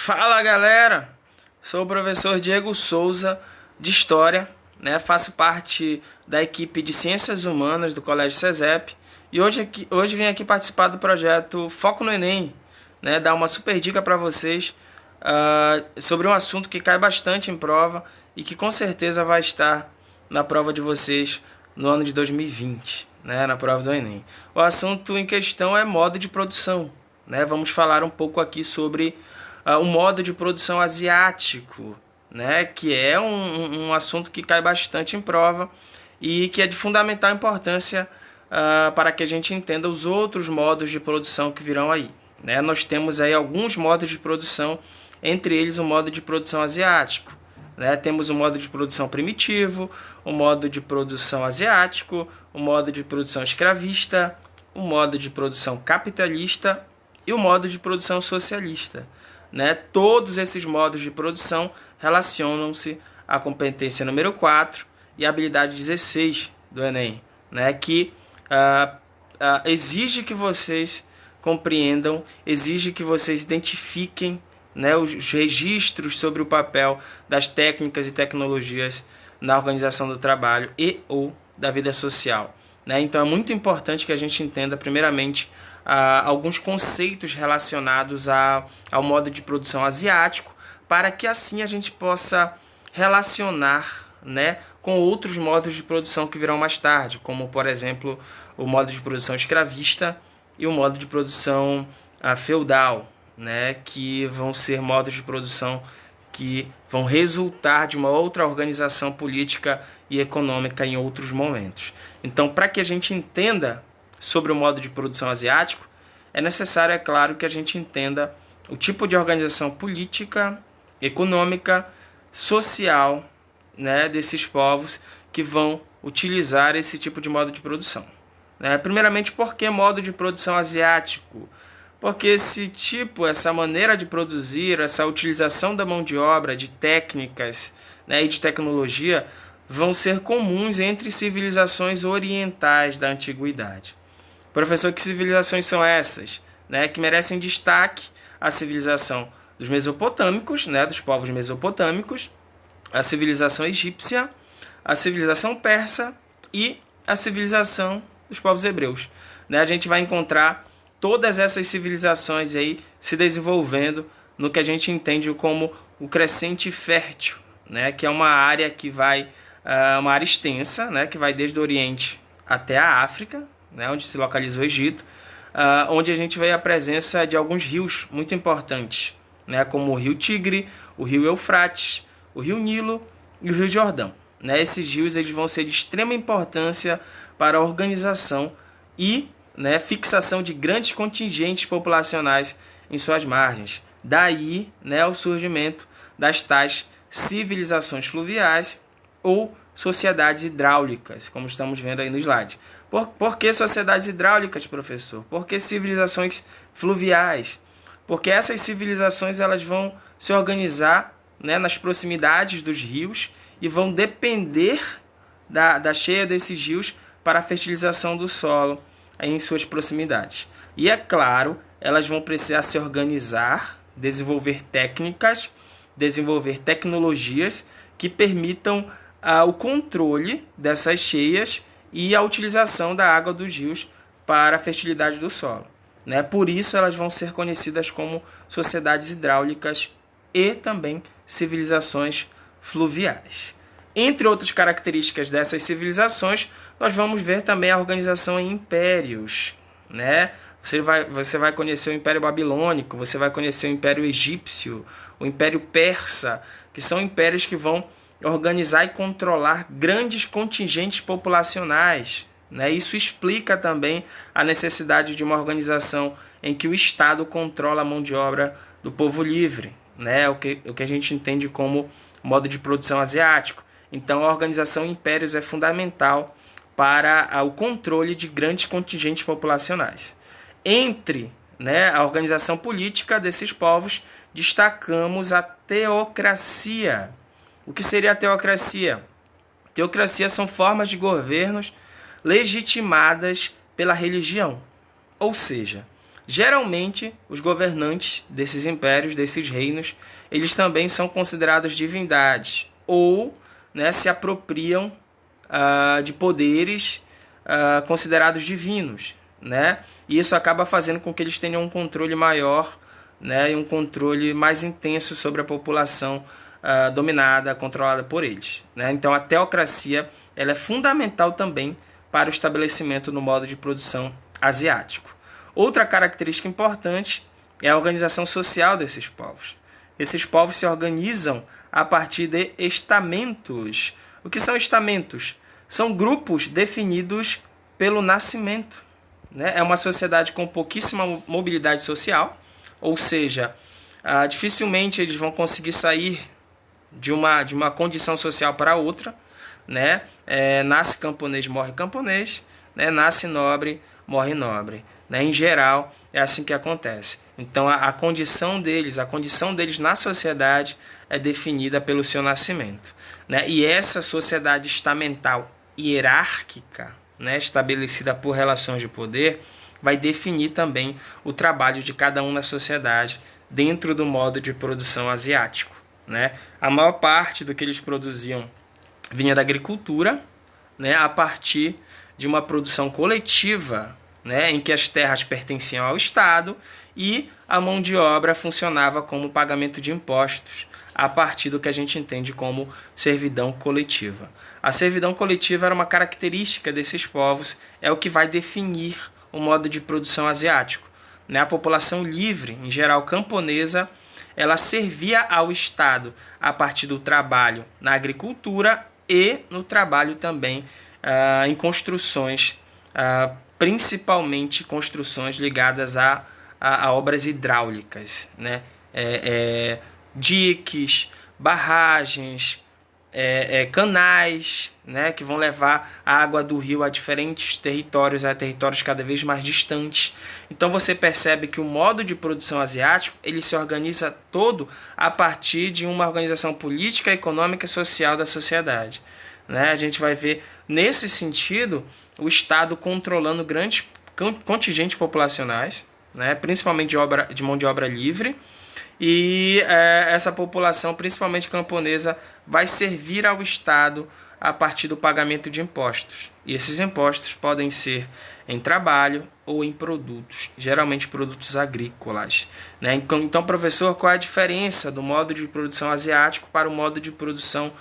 Fala galera, sou o professor Diego Souza de História, faço parte da equipe de Ciências Humanas do Colégio CESEP e hoje vim aqui participar do projeto Foco no Enem, dar uma super dica para vocês sobre um assunto que cai bastante em prova e que com certeza vai estar na prova de vocês no ano de 2020, na prova do Enem. O assunto em questão é modo de produção. Vamos falar um pouco aqui sobre o modo de produção asiático, que é um assunto que cai bastante em prova e que é de fundamental importância para que a gente entenda os outros modos de produção que virão aí. Nós temos aí alguns modos de produção, entre eles o modo de produção asiático. Temos o modo de produção primitivo, o modo de produção asiático, o modo de produção escravista, o modo de produção capitalista e o modo de produção socialista. Todos esses modos de produção relacionam-se à competência número 4 e à habilidade 16 do Enem, que exige que vocês compreendam, exige que vocês identifiquem os registros sobre o papel das técnicas e tecnologias na organização do trabalho e ou da vida social. Então é muito importante que a gente entenda primeiramente alguns conceitos relacionados ao modo de produção asiático, para que assim a gente possa relacionar com outros modos de produção que virão mais tarde, como por exemplo o modo de produção escravista e o modo de produção feudal, que vão ser modos de produção que vão resultar de uma outra organização política e econômica em outros momentos. Então, para que a gente entenda sobre o modo de produção asiático, é necessário, é claro, que a gente entenda o tipo de organização política, econômica, social, desses povos que vão utilizar esse tipo de modo de produção. Primeiramente, por que modo de produção asiático? Porque essa maneira de produzir, essa utilização da mão de obra, de técnicas e de tecnologia, vão ser comuns entre civilizações orientais da antiguidade. Professor, que civilizações são essas? Que merecem destaque: a civilização dos mesopotâmicos, dos povos mesopotâmicos, a civilização egípcia, a civilização persa e a civilização dos povos hebreus. A gente vai encontrar todas essas civilizações aí se desenvolvendo no que a gente entende como o crescente fértil, que é uma área que vai uma área extensa, que vai desde o Oriente até a África, onde se localiza o Egito, onde a gente vê a presença de alguns rios muito importantes, como o rio Tigre, o rio Eufrates, o rio Nilo e o rio Jordão. Esses rios eles vão ser de extrema importância para a organização e fixação de grandes contingentes populacionais em suas margens. Daí o surgimento das tais civilizações fluviais ou sociedades hidráulicas, como estamos vendo aí no slide. Por que sociedades hidráulicas, professor? Por que civilizações fluviais? Porque essas civilizações elas vão se organizar nas proximidades dos rios e vão depender da cheia desses rios para a fertilização do solo em suas proximidades. E é claro, elas vão precisar se organizar, desenvolver técnicas, desenvolver tecnologias que permitam o controle dessas cheias e a utilização da água dos rios para a fertilidade do solo. Por isso elas vão ser conhecidas como sociedades hidráulicas e também civilizações fluviais. Entre outras características dessas civilizações, nós vamos ver também a organização em impérios. Você vai conhecer o Império Babilônico, você vai conhecer o Império Egípcio, o Império Persa, que são impérios que vão organizar e controlar grandes contingentes populacionais. Isso explica também a necessidade de uma organização em que o Estado controla a mão de obra do povo livre, o que a gente entende como modo de produção asiático. Então, a organização em impérios é fundamental para o controle de grandes contingentes populacionais. Entre a organização política desses povos, destacamos a teocracia. O que seria a teocracia? Teocracia são formas de governos legitimadas pela religião. Ou seja, Geralmente, os governantes desses impérios, desses reinos, eles também são considerados divindades ou, né, se apropriam de poderes considerados divinos, né? E isso acaba fazendo com que eles tenham um controle maior, né, e um controle mais intenso sobre a população dominada, controlada por eles, né? Então a teocracia ela é fundamental também para o estabelecimento no modo de produção asiático. Outra característica importante é a organização social desses povos. Esses povos se organizam a partir de estamentos. O que são estamentos? São grupos definidos pelo nascimento, né? É uma sociedade com pouquíssima mobilidade social, ou seja, dificilmente eles vão conseguir sair de uma condição social para outra, né? Nasce camponês, morre camponês, né? Nasce nobre, morre nobre, né? Em geral, é assim que acontece. Então, a condição deles na sociedade é definida pelo seu nascimento, né? E essa sociedade estamental hierárquica, né, estabelecida por relações de poder, vai definir também o trabalho de cada um na sociedade dentro do modo de produção asiático, né? A maior parte do que eles produziam vinha da agricultura, né, a partir de uma produção coletiva, né, em que as terras pertenciam ao Estado e a mão de obra funcionava como pagamento de impostos, a partir do que a gente entende como servidão coletiva. A servidão coletiva era uma característica desses povos, é o que vai definir o modo de produção asiático, né? A população livre, em geral camponesa, ela servia ao Estado a partir do trabalho na agricultura e no trabalho também em construções, principalmente construções ligadas a obras hidráulicas, né? Diques, barragens, canais, né, que vão levar a água do rio a diferentes territórios, a territórios cada vez mais distantes. Então você percebe que o modo de produção asiático ele se organiza todo a partir de uma organização política, econômica e social da sociedade, né? A gente vai ver nesse sentido o Estado controlando grandes contingentes populacionais, né, principalmente de mão de obra livre. E essa população, principalmente camponesa, vai servir ao Estado a partir do pagamento de impostos. E esses impostos podem ser em trabalho ou em produtos, geralmente produtos agrícolas, né? Então, professor, qual é a diferença do modo de produção asiático para o modo de produção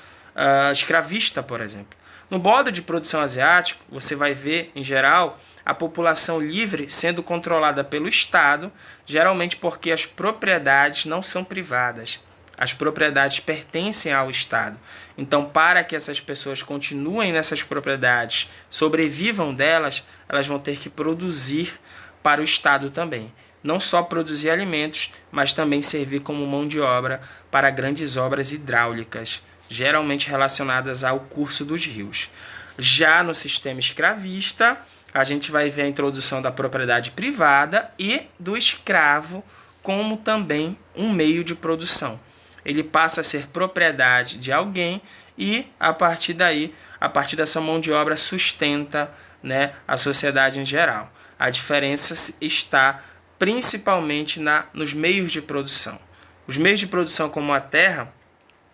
escravista, por exemplo? No modo de produção asiático, você vai ver, em geral, a população livre sendo controlada pelo Estado, geralmente porque as propriedades não são privadas. As propriedades pertencem ao Estado. Então, para que essas pessoas continuem nessas propriedades, sobrevivam delas, elas vão ter que produzir para o Estado também. Não só produzir alimentos, mas também servir como mão de obra para grandes obras hidráulicas, geralmente relacionadas ao curso dos rios. Já no sistema escravista, a gente vai ver a introdução da propriedade privada e do escravo como também um meio de produção. Ele passa a ser propriedade de alguém e, a partir daí, a partir dessa mão de obra, sustenta, né, a sociedade em geral. A diferença está principalmente nos meios de produção. Os meios de produção, como a terra,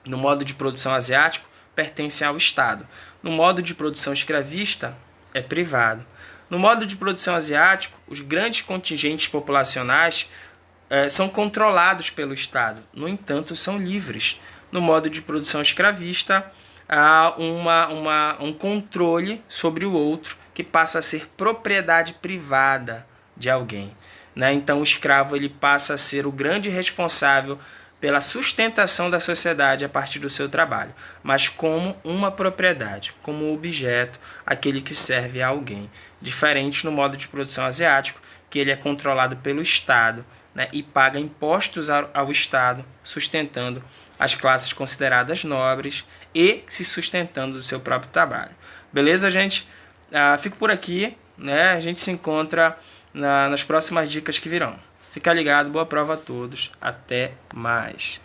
no modo de produção asiático, pertencem ao Estado. No modo de produção escravista, é privado. No modo de produção asiático, os grandes contingentes populacionais são controlados pelo Estado, no entanto, são livres. No modo de produção escravista, há um controle sobre o outro que passa a ser propriedade privada de alguém, né? Então, o escravo ele passa a ser o grande responsável pela sustentação da sociedade a partir do seu trabalho, mas como uma propriedade, como objeto, aquele que serve a alguém. Diferente no modo de produção asiático, que ele é controlado pelo Estado, né, e paga impostos ao Estado, sustentando as classes consideradas nobres e se sustentando do seu próprio trabalho. Beleza, gente? Fico por aqui, né? A gente se encontra nas próximas dicas que virão. Fica ligado, boa prova a todos. Até mais.